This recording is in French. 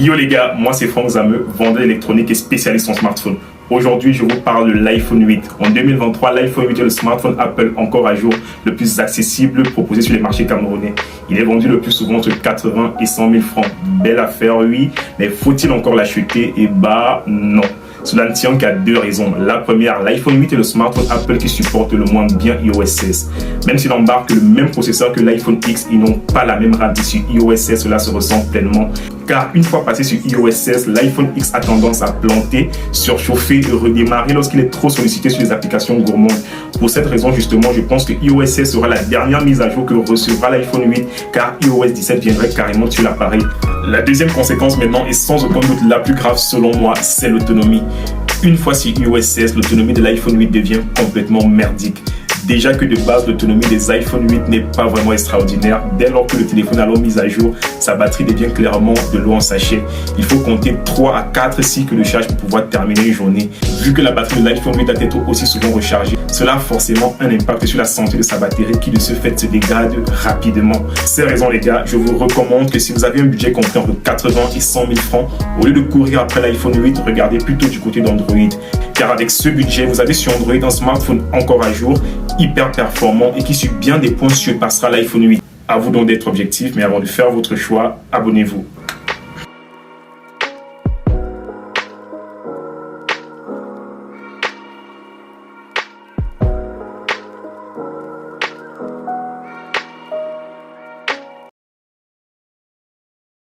Yo les gars, moi c'est Franck Zameux, vendeur électronique et spécialiste en smartphone. Aujourd'hui, je vous parle de l'iPhone 8. En 2023, l'iPhone 8 est le smartphone Apple encore à jour le plus accessible proposé sur les marchés camerounais. Il est vendu le plus souvent entre 80 et 100 000 francs. Belle affaire, oui, mais faut-il encore l'acheter? Eh bah non. Cela ne tient qu'à deux raisons. La première, l'iPhone 8 est le smartphone Apple qui supporte le moins bien iOS 16. Même s'il embarque le même processeur que l'iPhone X, ils n'ont pas la même rapidité sur iOS 16, cela se ressent pleinement. Car une fois passé sur iOS 16, l'iPhone X a tendance à planter, surchauffer et redémarrer lorsqu'il est trop sollicité sur les applications gourmandes. Pour cette raison, justement, je pense que iOS 16 sera la dernière mise à jour que recevra l'iPhone 8, car iOS 17 viendrait carrément sur l'appareil. La deuxième conséquence maintenant, et sans aucun doute la plus grave selon moi, c'est l'autonomie. Une fois sur iOS 16, l'autonomie de l'iPhone 8 devient complètement merdique. Déjà que de base, l'autonomie des iPhone 8 n'est pas vraiment extraordinaire. Dès lors que le téléphone a mise à jour, sa batterie devient clairement de l'eau en sachet. Il faut compter 3 à 4 cycles de charge pour pouvoir terminer une journée. Vu que la batterie de l'iPhone 8 doit être aussi souvent rechargée, cela a forcément un impact sur la santé de sa batterie qui de ce fait se dégrade rapidement. Ces raisons les gars, je vous recommande que si vous avez un budget compris entre 80 et 100 000 francs, au lieu de courir après l'iPhone 8, regardez plutôt du côté d'Android. Car avec ce budget, vous avez sur Android un smartphone encore à jour, hyper performant et qui sur bien des points surpassera l'iPhone 8. À vous donc d'être objectif, mais avant de faire votre choix, abonnez-vous.